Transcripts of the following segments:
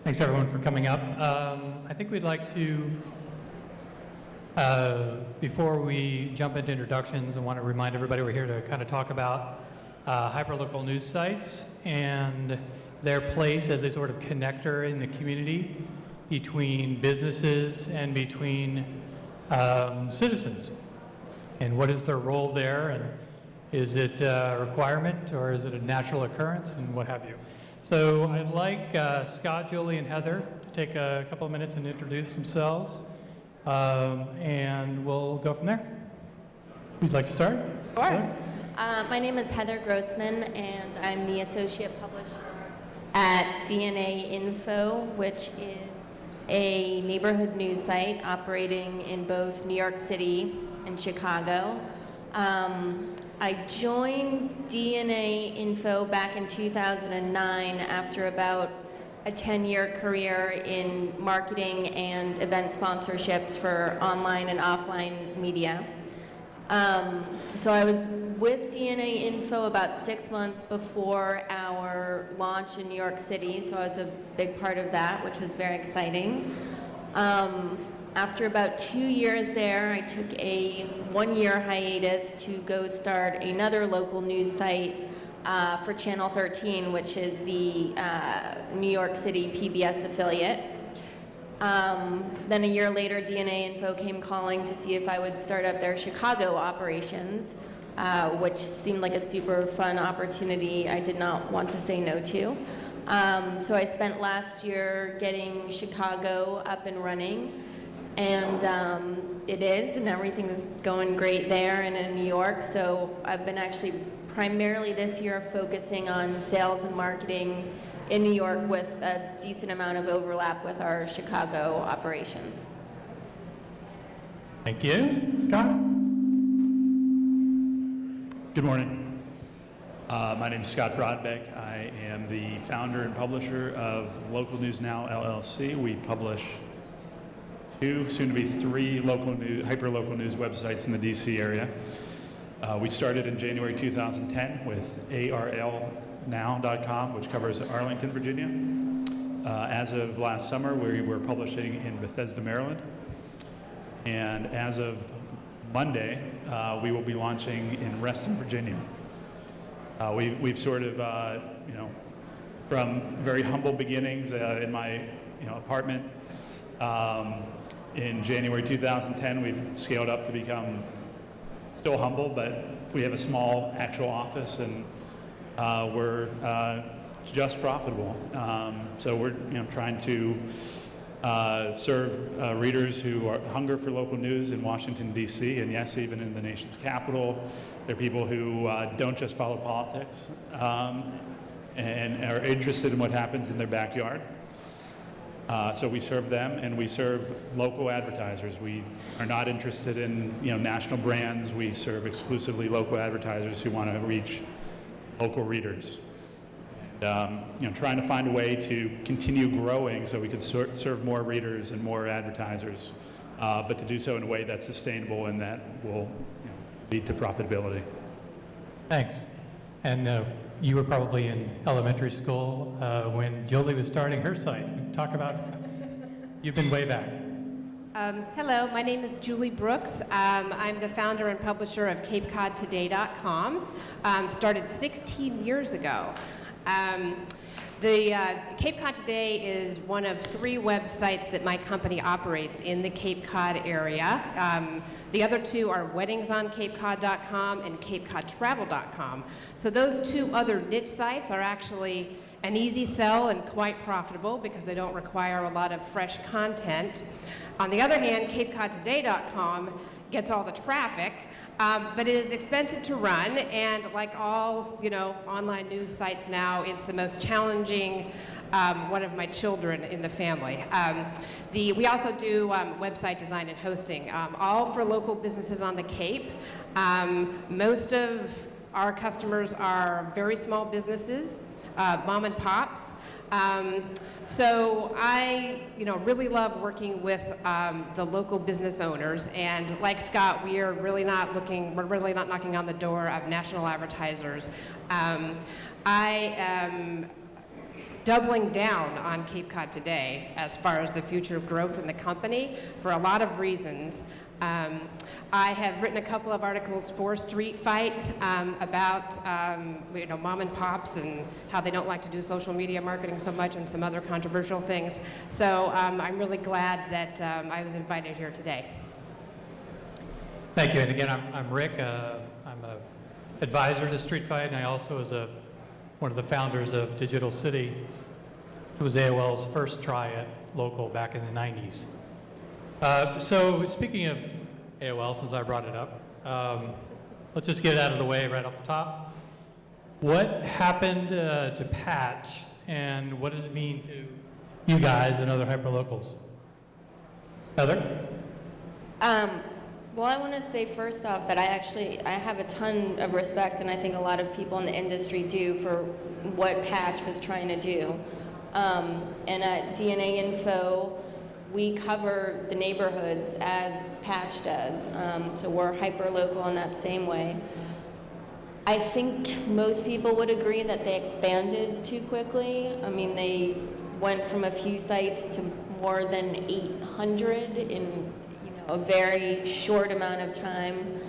Thanks everyone for coming up. I think we'd like to, before we jump into introductions, I want to remind everybody we're here to kind of talk about hyperlocal news sites and their place as a sort of connector in the community between businesses and between citizens. And what is their role there, and is it a requirement or is it a natural occurrence, and what have you. So I'd like Scott, Julie, and Heather to take a couple of minutes and introduce themselves, and we'll go from there. Who'd like to start? Sure. My name is Heather Grossman, and I'm the associate publisher at DNA Info, which is a neighborhood news site operating in both New York City and Chicago. I joined DNA Info back in 2009 after about a 10-year career in marketing and event sponsorships for online and offline media. So I was with DNA Info about 6 months before our launch in New York City, so I was a big part of that, which was very exciting. After about 2 years there, I took a one-year hiatus to go start another local news site for Channel 13, which is the New York City PBS affiliate. Then a year later, DNA Info came calling to see if I would start up their Chicago operations, which seemed like a super fun opportunity I did not want to say no to. So I spent last year getting Chicago up and running. And it is, and everything's going great there and in New York. So I've been actually primarily this year focusing on sales and marketing in New York with a decent amount of overlap with our Chicago operations. Thank you. Scott? Good morning. My name is Scott Brodbeck. I am the founder and publisher of Local News Now, LLC. We publish 2, soon to be 3 hyperlocal news websites in the DC area. We started in January 2010 with arlnow.com, which covers Arlington, Virginia. As of last summer, we were publishing in Bethesda, Maryland. And as of Monday, we will be launching in Reston, Virginia. We've sort of, from very humble beginnings in my apartment, in January 2010, we've scaled up to become still humble, but we have a small actual office, and we're just profitable. So we're trying to serve readers who hunger for local news in Washington, D.C., and yes, even in the nation's capital. They're people who don't just follow politics and are interested in what happens in their backyard. So we serve them, and we serve local advertisers. We are not interested in national brands. We serve exclusively local advertisers who want to reach local readers. Trying to find a way to continue growing so we can serve more readers and more advertisers, but to do so in a way that's sustainable and that will lead to profitability. Thanks. And you were probably in elementary school when Julie was starting her site. Talk about, you've been way back. Hello, my name is Julie Brooks. I'm the founder and publisher of CapeCodToday.com. Started 16 years ago. The Cape Cod Today is one of 3 websites that my company operates in the Cape Cod area. The other 2 are WeddingsOnCapeCod.com and CapeCodTravel.com. So those 2 other niche sites are actually an easy sell and quite profitable because they don't require a lot of fresh content. On the other hand, CapeCodToday.com gets all the traffic, but it is expensive to run, and like all online news sites now, it's the most challenging one of my children in the family. We also do website design and hosting, all for local businesses on the Cape. Most of our customers are very small businesses, mom and pops. So I, really love working with the local business owners, and like Scott, we're really not knocking on the door of national advertisers. I am doubling down on Cape Cod Today as far as the future growth in the company for a lot of reasons. I have written a couple of articles for Street Fight about mom and pops and how they don't like to do social media marketing so much and some other controversial things. So I'm really glad that I was invited here today. Thank you. And again, I'm Rick. I'm an advisor to Street Fight, and I also was one of the founders of Digital City. It was AOL's first try at local back in the 90s. So speaking of AOL, since I brought it up, let's just get it out of the way right off the top. What happened to Patch, and what does it mean to you guys and other hyperlocals? Heather? Well, I want to say first off that I have a ton of respect, and I think a lot of people in the industry do, for what Patch was trying to do. And at DNA Info, we cover the neighborhoods as Patch does. So we're hyperlocal in that same way. I think most people would agree that they expanded too quickly. I mean, they went from a few sites to more than 800 in a very short amount of time.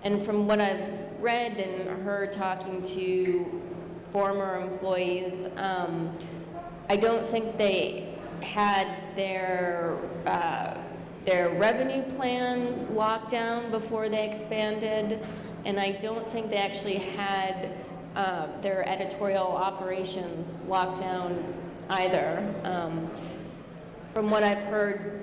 And from what I've read and heard talking to former employees, I don't think they had their revenue plan locked down before they expanded, and I don't think they actually had their editorial operations locked down either. From what I've heard,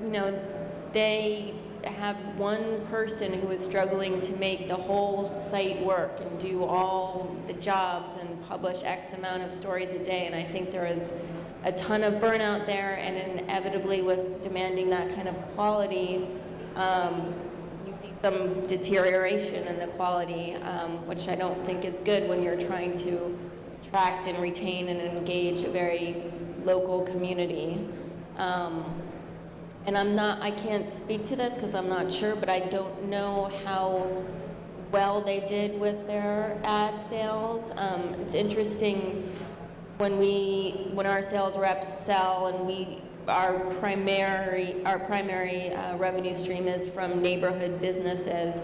they had one person who was struggling to make the whole site work and do all the jobs and publish X amount of stories a day, and I think there was a ton of burnout there, and inevitably with demanding that kind of quality, you see some deterioration in the quality, which I don't think is good when you're trying to attract and retain and engage a very local community. And I can't speak to this because I'm not sure, but I don't know how well they did with their ad sales. It's interesting when our sales reps sell, and our primary revenue stream is from neighborhood businesses.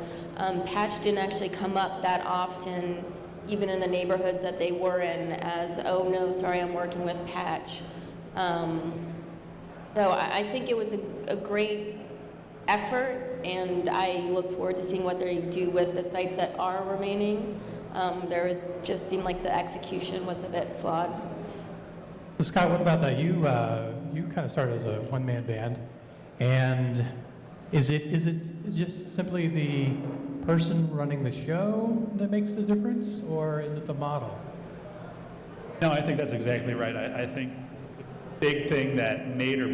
Patch didn't actually come up that often, even in the neighborhoods that they were in, as, oh no, sorry, I'm working with Patch. So I think it was a great effort, and I look forward to seeing what they do with the sites that are remaining. Just seemed like the execution was a bit flawed. So Scott, what about that? You kind of started as a one-man band, and is it just simply the person running the show that makes the difference, or is it the model? No, I think that's exactly right. I think the big thing that made or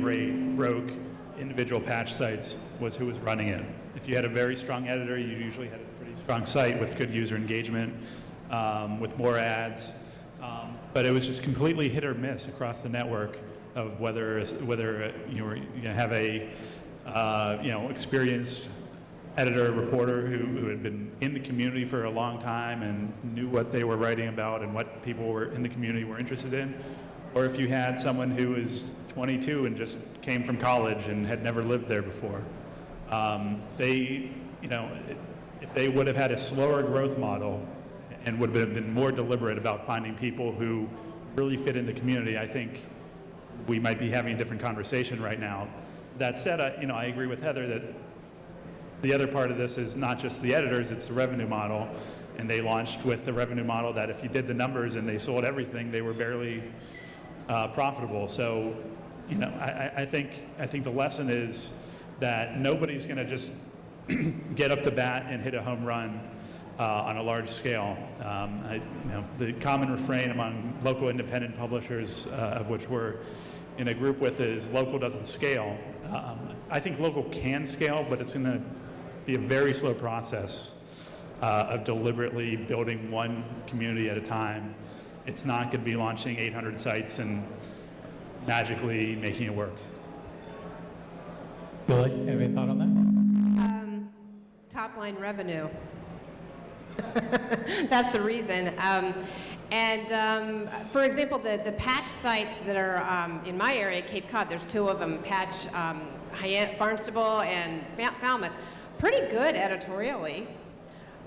broke individual Patch sites was who was running it. If you had a very strong editor, you usually had a pretty strong site with good user engagement, with more ads. But it was just completely hit or miss across the network of whether you have a experienced editor, reporter who had been in the community for a long time and knew what they were writing about and what people were in the community were interested in, or if you had someone who was 22 and just came from college and had never lived there before. If they would have had a slower growth model and would have been more deliberate about finding people who really fit in the community, I think we might be having a different conversation right now. That said, I agree with Heather that the other part of this is not just the editors, it's the revenue model. And they launched with the revenue model that if you did the numbers and they sold everything, they were barely profitable. So, I think the lesson is that nobody's going to just get up to bat and hit a home run on a large scale. The common refrain among local independent publishers, of which we're in a group with, is local doesn't scale. I think local can scale, but it's going to be a very slow process of deliberately building one community at a time. It's not going to be launching 800 sites and magically making it work. Billy, have any thought on that? Top line revenue. That's the reason. And for example, the patch sites that are in my area, Cape Cod, there's two of them, Patch, Barnstable and Falmouth, pretty good editorially.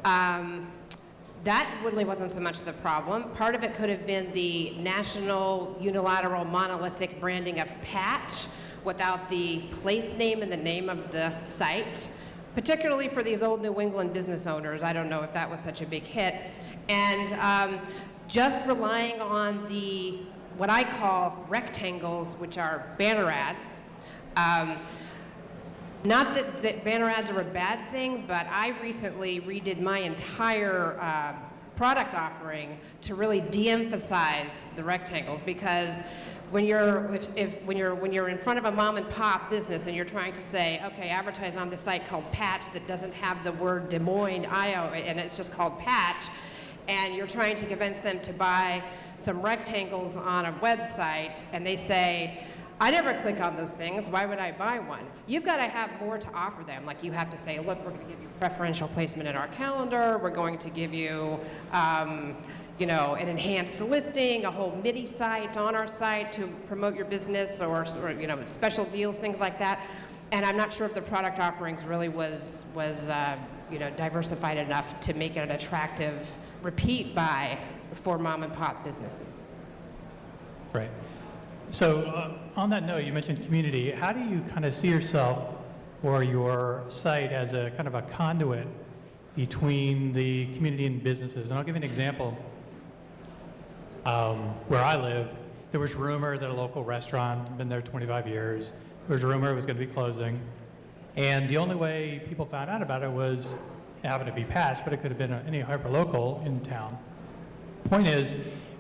That really wasn't so much the problem. Part of it could have been the national unilateral monolithic branding of Patch without the place name and the name of the site. Particularly for these old New England business owners, I don't know if that was such a big hit. And just relying on the, what I call rectangles, which are banner ads. Not that banner ads are a bad thing, but I recently redid my entire product offering to really de-emphasize the rectangles, because when you're in front of a mom and pop business and you're trying to say, okay, advertise on this site called Patch that doesn't have the word Des Moines, Iowa, and it's just called Patch, and you're trying to convince them to buy some rectangles on a website, and they say, I never click on those things, why would I buy one? You've got to have more to offer them. Like, you have to say, look, we're going to give you preferential placement in our calendar, we're going to give you you know, an enhanced listing, a whole MIDI site on our site to promote your business, or you know, special deals, things like that. And I'm not sure if the product offerings really was you know, diversified enough to make it an attractive repeat buy for mom and pop businesses. Right. So on that note, you mentioned community. How do you kind of see yourself or your site as a kind of a conduit between the community and businesses? And I'll give you an example. Where I live, there was rumor that a local restaurant, been there 25 years, there was a rumor it was going to be closing. And the only way people found out about it was, it happened to be Patch, but it could have been any hyperlocal in town. Point is,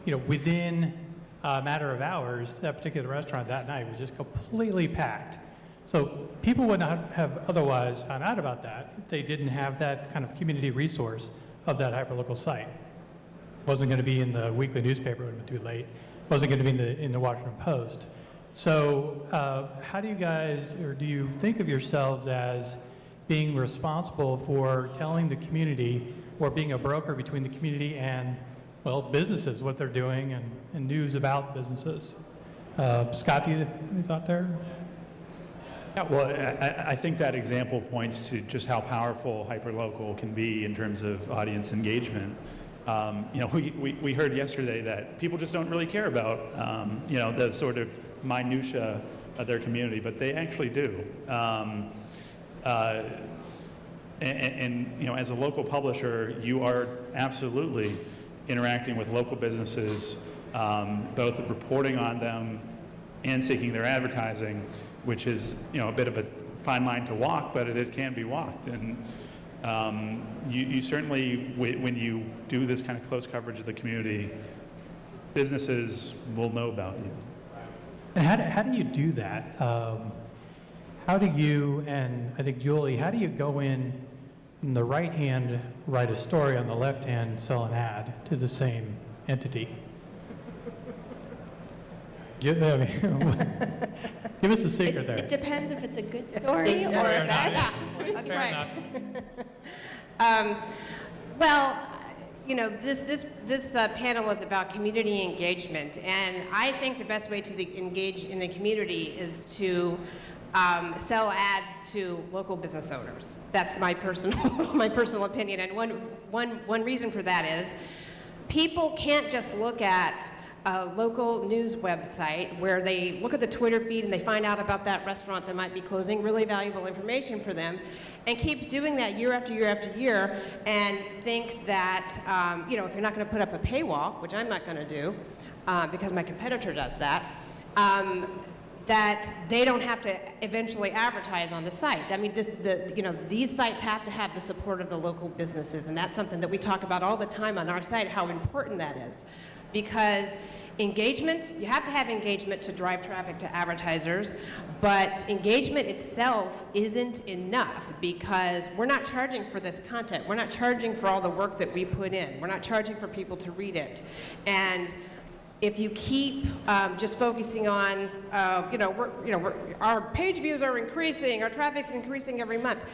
you know, within a matter of hours, that particular restaurant that night was just completely packed. So people would not have otherwise found out about that if they didn't have that kind of community resource of that hyperlocal site. Wasn't going to be in the weekly newspaper, it would have been too late. Wasn't going to be in the Washington Post. So how do you guys, or do you think of yourselves as being responsible for telling the community, or being a broker between the community and, well, businesses, what they're doing, and news about businesses? Scott, do you have any thought there? Yeah, well, I think that example points to just how powerful hyperlocal can be in terms of audience engagement. You know, we heard yesterday that people just don't really care about, you know, the sort of minutia of their community, but they actually do. And you know, as a local publisher, you are absolutely interacting with local businesses, both reporting on them and seeking their advertising, which is, you know, a bit of a fine line to walk, but it can be walked. And you certainly, when you do this kind of close coverage of the community, businesses will know about you. And how do you do that? How do you, and I think Julie, how do you go in the right hand, write a story, on the left hand, sell an ad to the same entity? Give us a secret there. It depends if it's a good story or a Fair bad enough. story. That's Fair right. enough. Well, you know, this panel was about community engagement, and I think the best way to engage in the community is to sell ads to local business owners. That's my personal opinion, and one reason for that is people can't just look at a local news website where they look at the Twitter feed and they find out about that restaurant that might be closing, really valuable information for them, and keep doing that year after year after year, and think that, you know, if you're not going to put up a paywall, which I'm not going to do, because my competitor does that, that they don't have to eventually advertise on the site. I mean, you know, these sites have to have the support of the local businesses, and that's something that we talk about all the time on our site, how important that is. Because engagement, you have to have engagement to drive traffic to advertisers, but engagement itself isn't enough, because we're not charging for this content. We're not charging for all the work that we put in. We're not charging for people to read it. And if you keep just focusing on, you know, our page views are increasing, our traffic's increasing every month,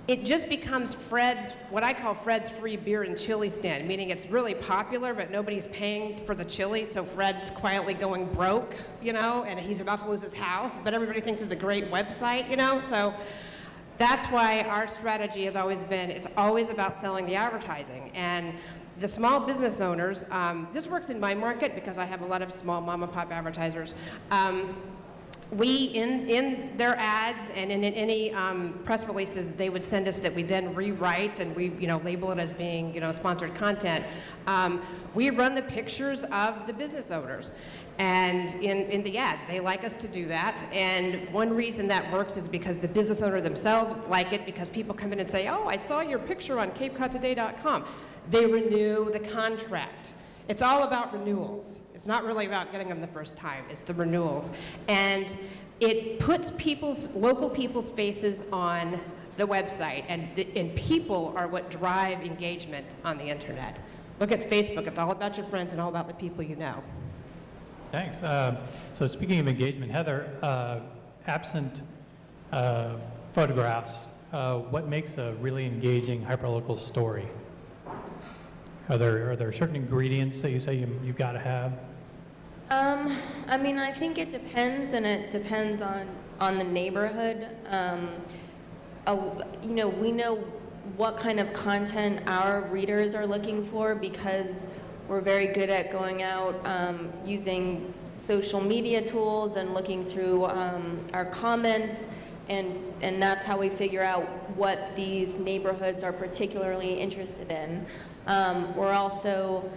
it just becomes Fred's, what I call Fred's free beer and chili stand, meaning it's really popular, but nobody's paying for the chili, so Fred's quietly going broke, you know, and he's about to lose his house, but everybody thinks it's a great website, you know, so that's why our strategy has always been, it's always about selling the advertising. And the small business owners, this works in my market because I have a lot of small mom and pop advertisers. We, in their ads and in any press releases they would send us that we then rewrite and we, you know, label it as being, you know, sponsored content. We run the pictures of the business owners, and in the ads, they like us to do that. And one reason that works is because the business owner themselves like it, because people come in and say, "Oh, I saw your picture on CapeCodToday.com." They renew the contract. It's all about renewals. It's not really about getting them the first time. It's the renewals. And it puts local people's faces on the website, and people are what drive engagement on the internet. Look at Facebook. It's all about your friends and all about the people you know. Thanks. So speaking of engagement, Heather, absent photographs, what makes a really engaging hyperlocal story? Are there certain ingredients that you say you've got to have? I mean, I think it depends, and it depends on the neighborhood. You know, we know what kind of content our readers are looking for because we're very good at going out using social media tools and looking through our comments, and that's how we figure out what these neighborhoods are particularly interested in. We're also,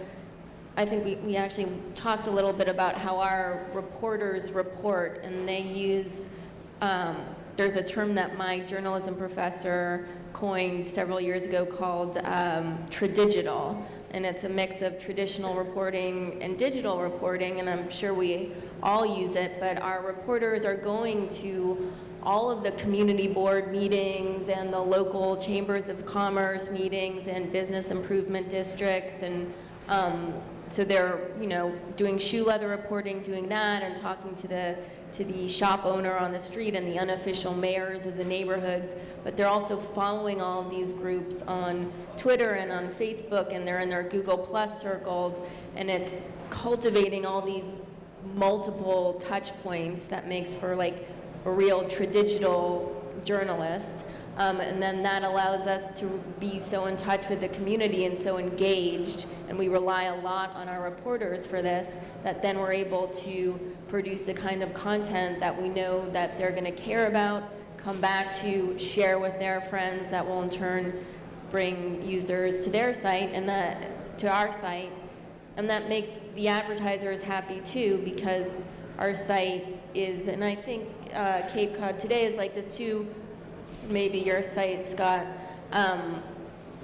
I think we actually talked a little bit about how our reporters report, and they use, there's a term that my journalism professor coined several years ago called tradigital, and it's a mix of traditional reporting and digital reporting, and I'm sure we all use it, but our reporters are going to all of the community board meetings and the local chambers of commerce meetings and business improvement districts, and so they're, you know, doing shoe leather reporting, doing that, and talking to the shop owner on the street and the unofficial mayors of the neighborhoods. But they're also following all of these groups on Twitter and on Facebook, and they're in their Google Plus circles, and it's cultivating all these multiple touch points that makes for like a real tradigital journalist. And then that allows us to be so in touch with the community and so engaged, and we rely a lot on our reporters for this, that then we're able to produce the kind of content that we know that they're going to care about, come back to, share with their friends, that will in turn bring users to their site and to our site, and that makes the advertisers happy too, because our site is, and I think Cape Cod Today is like this too, maybe your site, Scott.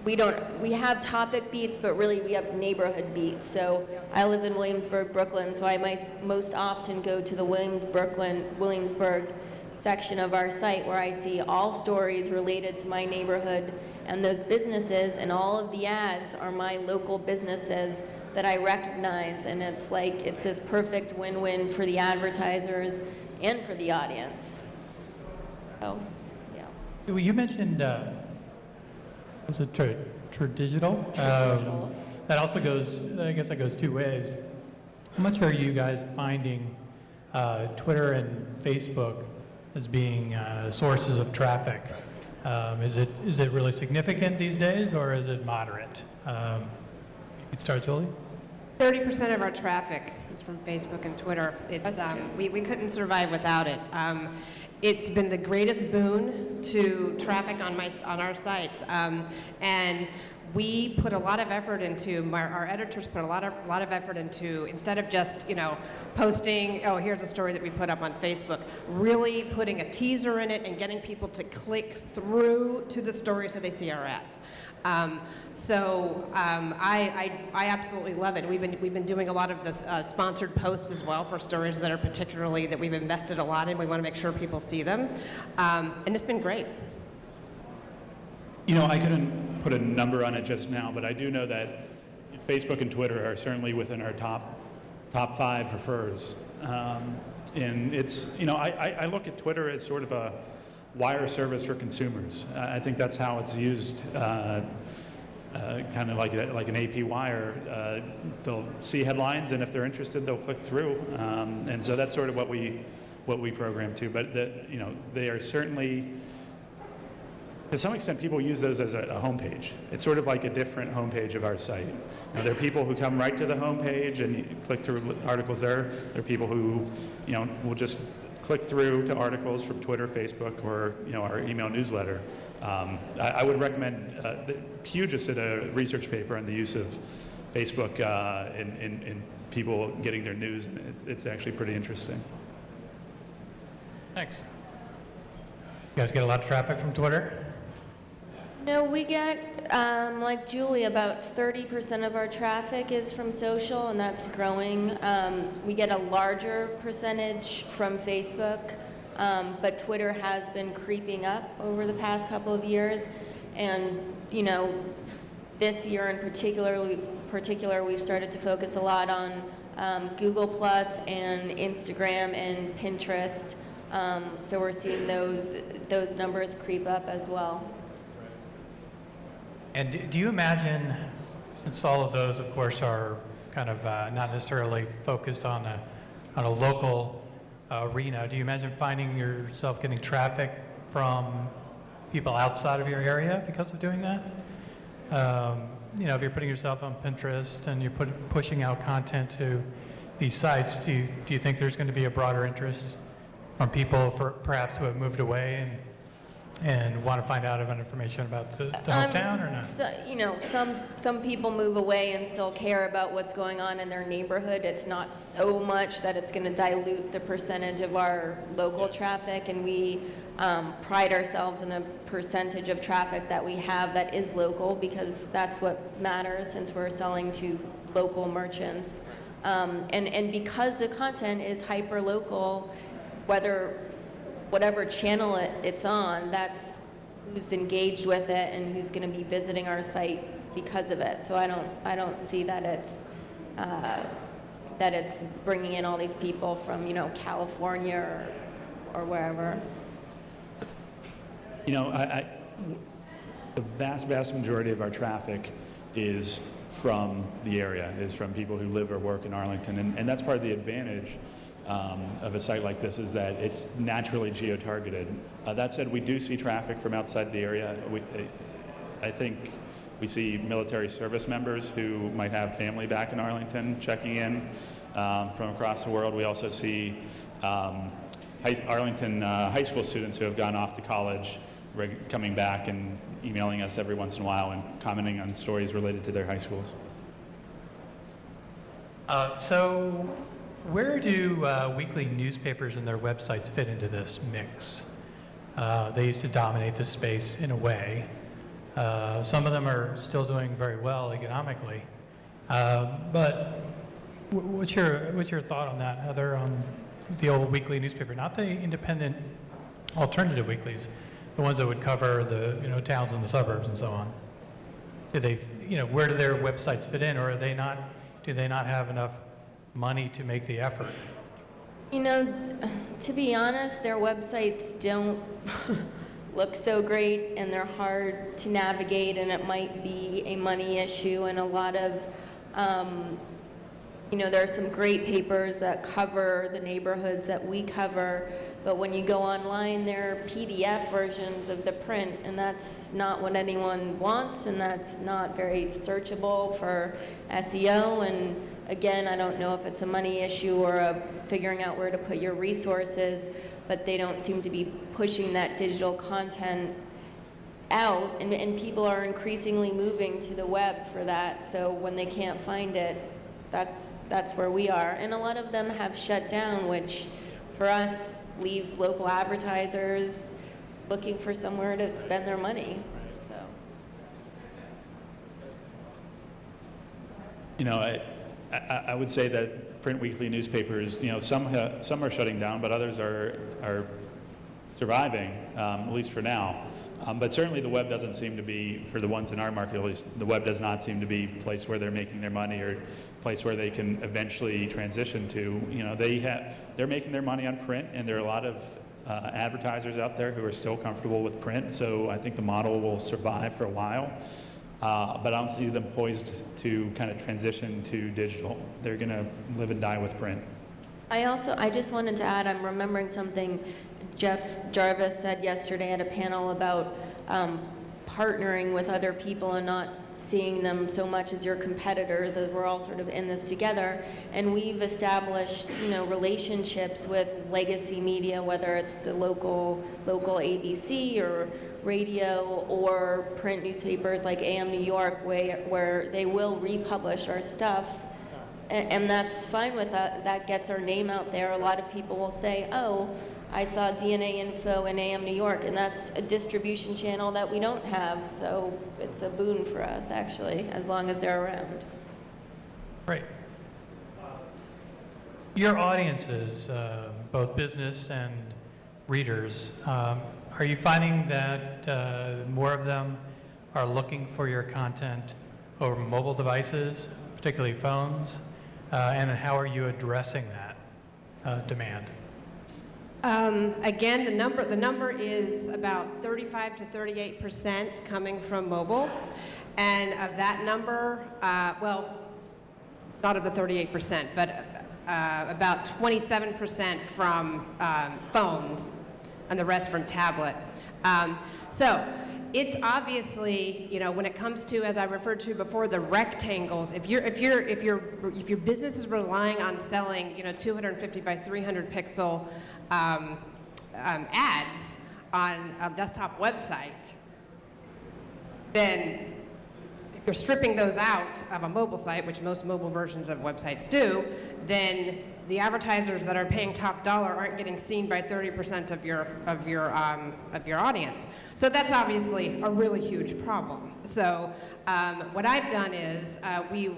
We have topic beats, but really we have neighborhood beats. So I live in Williamsburg, Brooklyn, so I most often go to the Williamsburg section of our site where I see all stories related to my neighborhood and those businesses, and all of the ads are my local businesses that I recognize, and it's like, it's this perfect win-win for the advertisers and for the audience. So, yeah. Well, you mentioned, was it tradigital? Tradigital. That also goes, I guess that goes two ways. How much are you guys finding Twitter and Facebook as being sources of traffic? Is it really significant these days, or is it moderate? You could start, Julie. 30% of our traffic is from Facebook and Twitter. It's we couldn't survive without it. It's been the greatest boon to traffic on our sites, and we put a lot of effort into, our editors put a lot of effort into, instead of just, you know, posting, oh, here's a story that we put up on Facebook, really putting a teaser in it and getting people to click through to the story so they see our ads. I absolutely love it. We've been doing a lot of this sponsored posts as well for stories that are particularly, that we've invested a lot in. We want to make sure people see them, and it's been great. You know, I couldn't put a number on it just now, but I do know that Facebook and Twitter are certainly within our top 5 refers. And it's, you know, I look at Twitter as sort of wire service for consumers. I think that's how it's used, kind of like an AP wire. They'll see headlines, and if they're interested, they'll click through. And so that's sort of what we program too. But they are certainly, to some extent, people use those as a homepage. It's sort of like a different homepage of our site. There are people who come right to the homepage and you click through articles there. There are people who, will just click through to articles from Twitter, Facebook, or our email newsletter. I would recommend. Pew just did a research paper on the use of Facebook in people getting their news, and it's actually pretty interesting. Thanks. You guys get a lot of traffic from Twitter? No, we get, like Julie, about 30% of our traffic is from social, and that's growing. We get a larger percentage from Facebook, but Twitter has been creeping up over the past couple of years. And, this year in particular, we've started to focus a lot on Google Plus and Instagram and Pinterest. So we're seeing those numbers creep up as well. And do you imagine, since all of those, of course, are kind of not necessarily focused on a local arena, do you imagine finding yourself getting traffic from people outside of your area because of doing that? If you're putting yourself on Pinterest and you're pushing out content to these sites, do you think there's going to be a broader interest from people perhaps who have moved away and want to find out about information about the hometown, or not? So, some people move away and still care about what's going on in their neighborhood. It's not so much that it's going to dilute the percentage of our local traffic, and we pride ourselves in the percentage of traffic that we have that is local, because that's what matters since we're selling to local merchants. And because the content is hyper-local, whatever channel it's on, that's who's engaged with it and who's going to be visiting our site because of it. So I don't see that it's bringing in all these people from California or wherever. The vast majority of our traffic is from the area, is from people who live or work in Arlington, and that's part of the advantage of a site like this, is that it's naturally geo-targeted. That said, we do see traffic from outside the area. I think we see military service members who might have family back in Arlington checking in from across the world. We also see Arlington high school students who have gone off to college coming back and emailing us every once in a while and commenting on stories related to their high schools. So where do weekly newspapers and their websites fit into this mix? They used to dominate the space in a way. Some of them are still doing very well economically. But what's your thought on that, Heather, on the old weekly newspaper, not the independent alternative weeklies, the ones that would cover the towns and the suburbs and so on? Where do their websites fit in, or do they not have enough money to make the effort? To be honest, their websites don't look so great, and they're hard to navigate, and it might be a money issue, and a lot of there are some great papers that cover the neighborhoods that we cover, but when you go online, they're PDF versions of the print, and that's not what anyone wants, and that's not very searchable for SEO. And again, I don't know if it's a money issue or figuring out where to put your resources, but they don't seem to be pushing that digital content out, and people are increasingly moving to the web for that. So when they can't find it, that's where we are. And a lot of them have shut down, which for us leaves local advertisers looking for somewhere to spend their money. So. I would say that print weekly newspapers, some are shutting down, but others are surviving, at least for now. But certainly the web doesn't seem to be, for the ones in our market at least, the web does not seem to be a place where they're making their money or a place where they can eventually transition to. They're making their money on print, and there are a lot of advertisers out there who are still comfortable with print, so I think the model will survive for a while. But I don't see them poised to kind of transition to digital. They're going to live and die with print. I just wanted to add, I'm remembering something Jeff Jarvis said yesterday at a panel about partnering with other people and not seeing them so much as your competitors, as we're all sort of in this together. And we've established, relationships with legacy media, whether it's the local ABC or radio or print newspapers like AM New York, where they will republish our stuff. And that's fine with that. That gets our name out there. A lot of people will say, oh, I saw DNA Info in AM New York, and that's a distribution channel that we don't have. So it's a boon for us, actually, as long as they're around. Great. Your audiences, both business and readers, are you finding that more of them are looking for your content over mobile devices, particularly phones? And how are you addressing that demand? Again, the number is about 35 to 38% coming from mobile, and of that number, well, not of the 38%, but about 27% from phones, and the rest from tablet. So it's obviously, when it comes to, as I referred to before, the rectangles. If your business is relying on selling, 250 by 300 pixel ads on a desktop website, then if you're stripping those out of a mobile site, which most mobile versions of websites do, then the advertisers that are paying top dollar aren't getting seen by 30% of your audience. So that's obviously a really huge problem. So what I've done is we've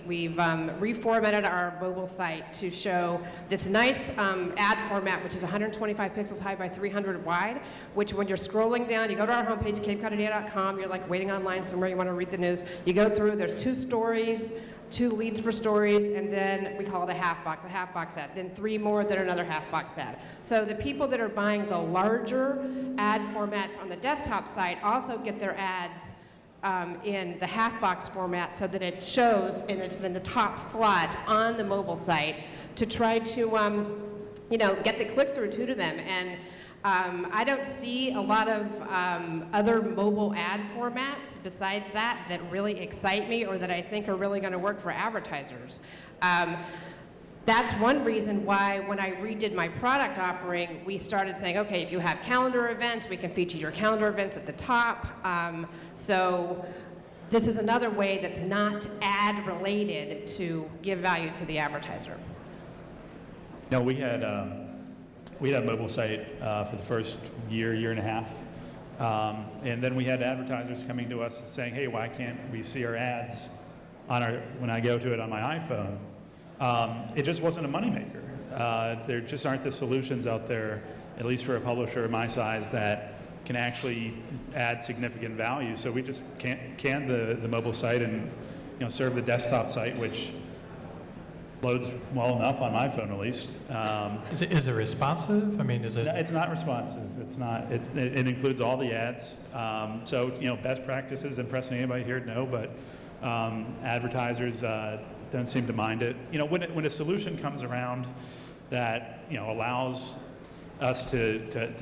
reformatted our mobile site to show this nice ad format, which is 125 pixels high by 300 wide, which when you're scrolling down, you go to our homepage, capecottoday.com, you're like waiting online somewhere, you want to read the news, you go through, there's 2 stories, 2 leads for stories, and then we call it a half box ad, then 3 more, then another half box ad. So the people that are buying the larger ad formats on the desktop site also get their ads in the half box format, so that it shows, and it's in the top slot on the mobile site to try to get the click-through to them. And I don't see a lot of other mobile ad formats besides that really excite me or that I think are really going to work for advertisers. That's one reason why when I redid my product offering, we started saying, okay, if you have calendar events, we can feature your calendar events at the top. So this is another way that's not ad related to give value to the advertiser. No, we had a mobile site for the first year and a half. And then we had advertisers coming to us saying, hey, why can't we see our ads when I go to it on my iPhone? It just wasn't a moneymaker. There just aren't the solutions out there, at least for a publisher of my size, that can actually add significant value. So we just canned the mobile site and serve the desktop site, which loads well enough on my phone, at least. Is it responsive? I mean, is it? No, it's not responsive. It's not. It includes all the ads. So best practices. Impressing anybody here? No, but advertisers don't seem to mind it. When a solution comes around that allows us to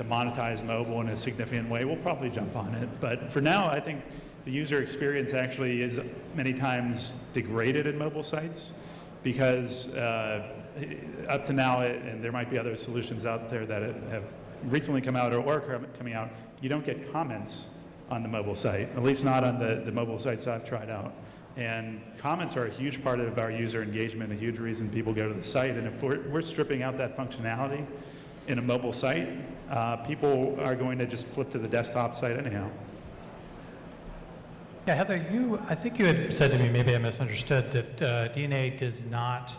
monetize mobile in a significant way, we'll probably jump on it. But for now, I think the user experience actually is many times degraded in mobile sites, because up to now, and there might be other solutions out there that have recently come out or are coming out, you don't get comments on the mobile site, at least not on the mobile sites I've tried out. And comments are a huge part of our user engagement, a huge reason people go to the site. And if we're stripping out that functionality in a mobile site, people are going to just flip to the desktop site anyhow. Yeah, Heather, I think you had said to me, maybe I misunderstood, that DNA does not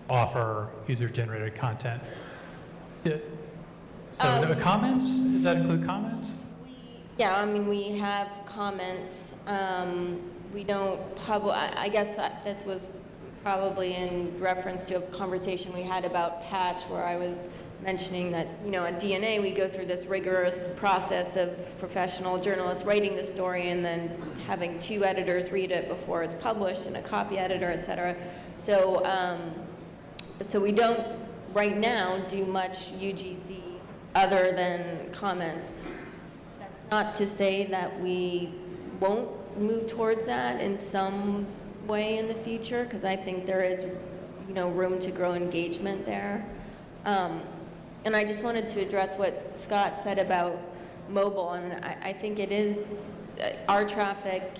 offer user-generated content. So comments? Does that include comments? Yeah, we have comments. We don't publish. I guess this was probably in reference to a conversation we had about Patch, where I was mentioning that, at DNA we go through this rigorous process of professional journalists writing the story and then having 2 editors read it before it's published and a copy editor, et cetera. So, so we don't right now do much UGC other than comments. That's not to say that we won't move towards that in some way in the future, because I think there is, room to grow engagement there. And I just wanted to address what Scott said about mobile, and I think it is our traffic,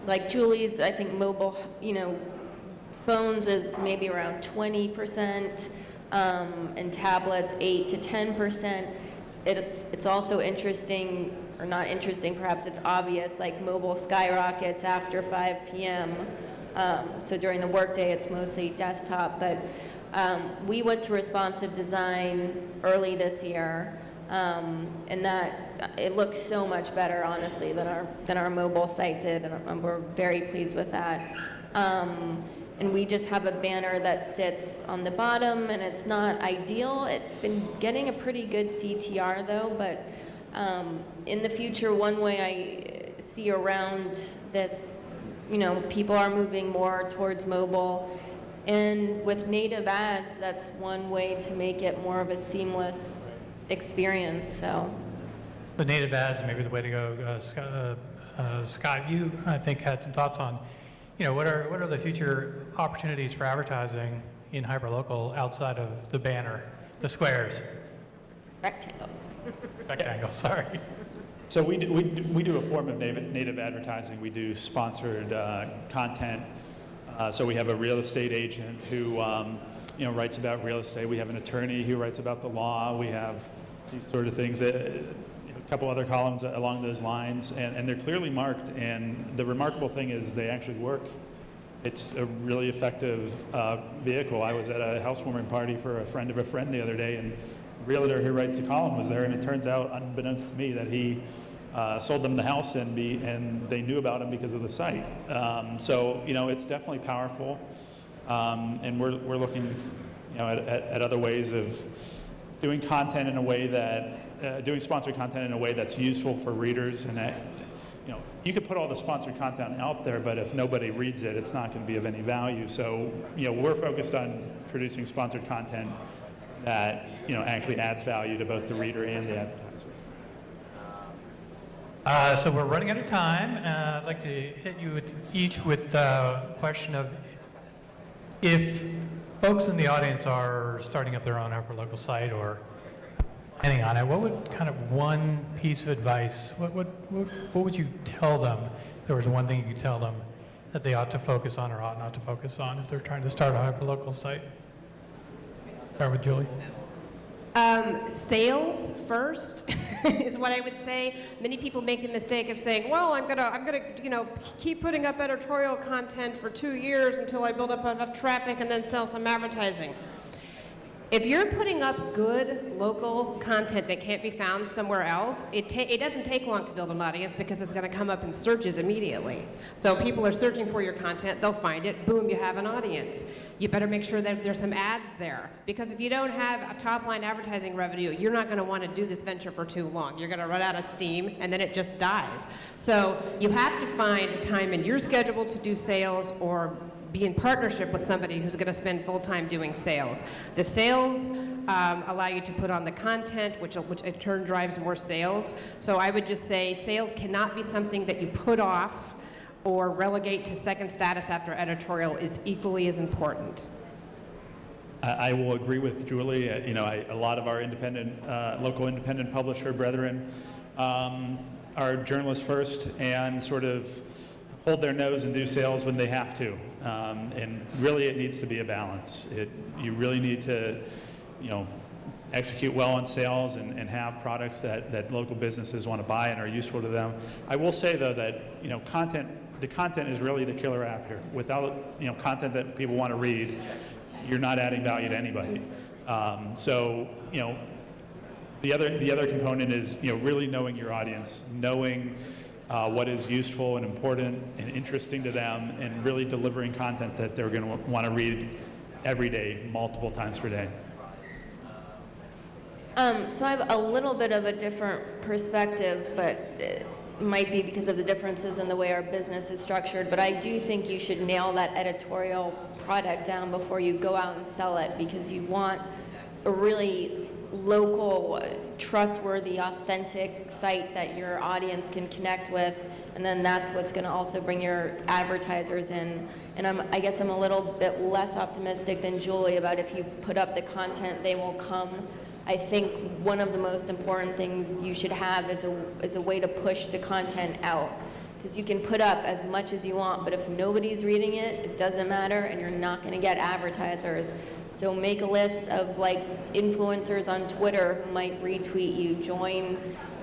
like Julie's, I think mobile, phones is maybe around 20%, and tablets 8 to 10%. It's also interesting, or not interesting, perhaps it's obvious, like mobile skyrockets after 5 p.m. So during the workday, it's mostly desktop, but we went to responsive design early this year, and that it looks so much better, honestly, than our mobile site did, and we're very pleased with that. And we just have a banner that sits on the bottom, and it's not ideal. It's been getting a pretty good CTR though, but in the future, one way I see around this, people are moving more towards mobile. And with native ads, that's one way to make it more of a seamless experience. So, The native ads may be the way to go. Scott, you, I think, had some thoughts on, what are the future opportunities for advertising in Hyperlocal outside of the banner, the squares? rectangles. Rectangle, sorry. So we do a form of native advertising. We do sponsored content. So we have a real estate agent who writes about real estate. We have an attorney who writes about the law. We have these sort of things. A couple other columns along those lines, and they're clearly marked. And the remarkable thing is they actually work. It's a really effective vehicle. I was at a housewarming party for a friend of a friend the other day, and the realtor who writes the column was there, and it turns out, unbeknownst to me, that he sold them the house, and they knew about him because of the site. So it's definitely powerful, and we're looking at other ways of doing content in a way that doing sponsored content in a way that's useful for readers, and that you could put all the sponsored content out there, but if nobody reads it, it's not going to be of any value. So we're focused on producing sponsored content that actually adds value to both the reader and the advertiser. So we're running out of time. I'd like to hit you each with the question of, if folks in the audience are starting up their own hyperlocal site or planning on it, what would kind of one piece of advice, what would you tell them, if there was one thing you could tell them that they ought to focus on or ought not to focus on if they're trying to start a hyperlocal site? Start with Julie. Sales first is what I would say. Many people make the mistake of saying, "Well, I'm gonna, keep putting up editorial content for 2 years until I build up enough traffic and then sell some advertising." If you're putting up good local content that can't be found somewhere else, it doesn't take long to build an audience because it's going to come up in searches immediately. So people are searching for your content, they'll find it, boom, you have an audience. You better make sure that there's some ads there, because if you don't have a top-line advertising revenue, you're not going to want to do this venture for too long. You're going to run out of steam, and then it just dies. So you have to find time in your schedule to do sales, or be in partnership with somebody who's going to spend full time doing sales. The sales allow you to put on the content, which in turn drives more sales. So I would just say sales cannot be something that you put off or relegate to second status after editorial. It's equally as important. I will agree with Julie. A lot of our local independent publisher brethren are journalists first and sort of hold their nose and do sales when they have to. And really it needs to be a balance. You really need to, execute well on sales and have products that local businesses want to buy and are useful to them. I will say though that, the content is really the killer app here. Without, content that people want to read, you're not adding value to anybody. So, the other component is, really knowing your audience, knowing what is useful and important and interesting to them, and really delivering content that they're going to want to read every day, multiple times per day. So I have a little bit of a different perspective, but it might be because of the differences in the way our business is structured. But I do think you should nail that editorial product down before you go out and sell it, because you want a really local, trustworthy, authentic site that your audience can connect with, and then that's what's going to also bring your advertisers in. And I guess I'm a little bit less optimistic than Julie about if you put up the content, they will come. I think one of the most important things you should have is a way to push the content out. Because you can put up as much as you want, but if nobody's reading it, it doesn't matter, and you're not going to get advertisers. So make a list of like influencers on Twitter who might retweet you. Join,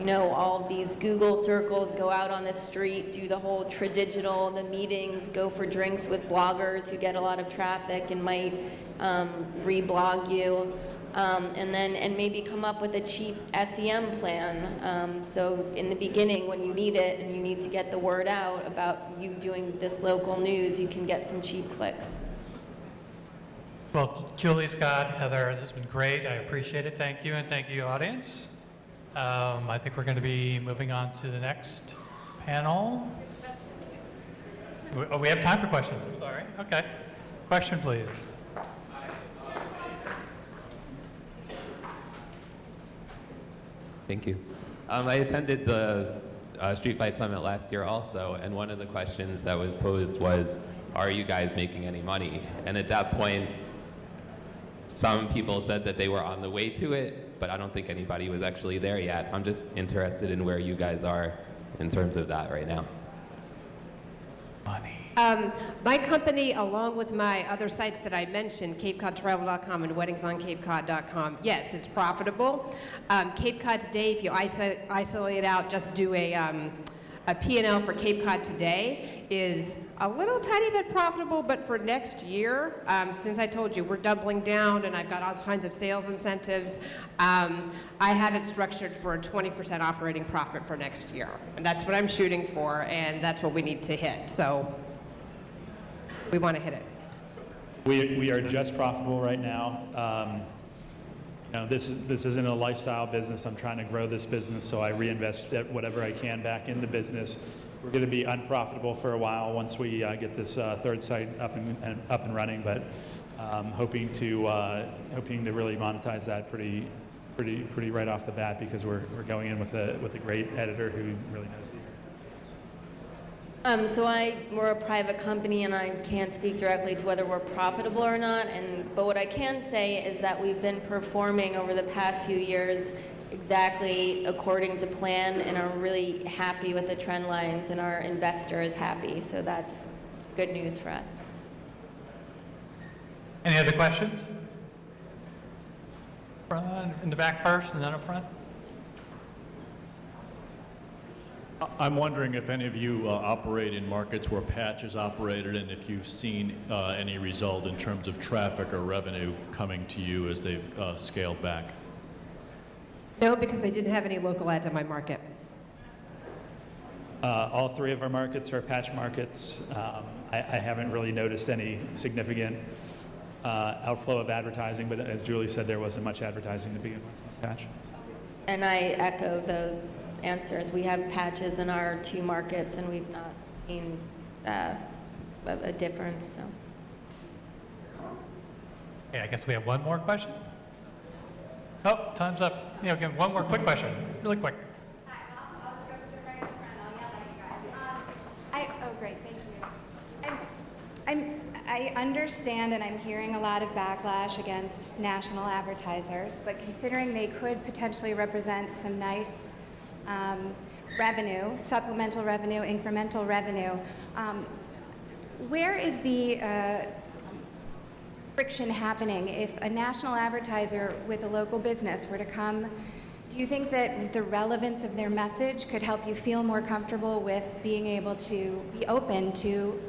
all of these Google circles. Go out on the street, do the whole tradigital, the meetings. Go for drinks with bloggers who get a lot of traffic and might reblog you. And maybe come up with a cheap SEM plan. So in the beginning, when you need it and you need to get the word out about you doing this local news, you can get some cheap clicks. Well, Julie, Scott, Heather, this has been great. I appreciate it. Thank you, and thank you, audience. I think we're going to be moving on to the next panel. Oh, we have time for questions. I'm sorry. Okay. Question, please. Thank you. I attended the Street Fight Summit last year also, and one of the questions that was posed was, are you guys making any money? And at that point, some people said that they were on the way to it, but I don't think anybody was actually there yet. I'm just interested in where you guys are in terms of that right now. Money. My company, along with my other sites that I mentioned, CapeCodTravel.com and WeddingsOnCapeCod.com, yes, is profitable. Cape Cod Today, if you isolate out, just do a P&L for Cape Cod Today, is a little tiny bit profitable, but for next year, since I told you we're doubling down and I've got all kinds of sales incentives, I have it structured for a 20% operating profit for next year. And that's what I'm shooting for, and that's what we need to hit. So we want to hit it. We are just profitable right now. This isn't a lifestyle business. I'm trying to grow this business, so I reinvest whatever I can back in the business. We're going to be unprofitable for a while once we get this third site up and running, but hoping to really monetize that pretty right off the bat, because we're going in with a great editor who really knows the So we're a private company, and I can't speak directly to whether we're profitable or not. But what I can say is that we've been performing over the past few years exactly according to plan, and are really happy with the trend lines, and our investor is happy. So that's good news for us. Any other questions? Front, in the back first, and then up front. I'm wondering if any of you operate in markets where Patch is operated, and if you've seen any result in terms of traffic or revenue coming to you as they've scaled back. No, because they didn't have any local ads in my market. All three of our markets are Patch markets. I haven't really noticed any significant outflow of advertising, but as Julie said, there wasn't much advertising to begin with Patch. And I echo those answers. We have patches in our two markets, and we've not seen a difference. So. Okay, I guess we have one more question. Oh, time's up. Give one more quick question, really quick. Hi, I'll go to the right in front. I'll yell at you guys. Oh, great, thank you. I understand, and I'm hearing a lot of backlash against national advertisers, but considering they could potentially represent some nice revenue, supplemental revenue, incremental revenue, where is the friction happening? If a national advertiser with a local business were to come, do you think that the relevance of their message could help you feel more comfortable with being able to be open to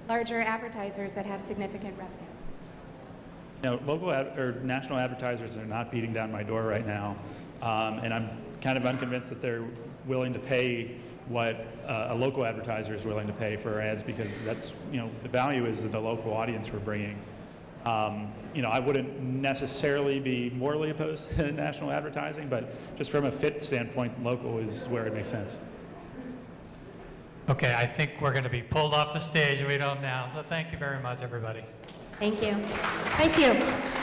larger advertisers that have significant revenue? Local or national advertisers are not beating down my door right now, and I'm kind of unconvinced that they're willing to pay what a local advertiser is willing to pay for our ads, because that's, the value is the local audience we're bringing. I wouldn't necessarily be morally opposed to national advertising, but just from a fit standpoint, local is where it makes sense. Okay, I think we're going to be pulled off the stage. We don't now. So thank you very much, everybody. Thank you. Thank you.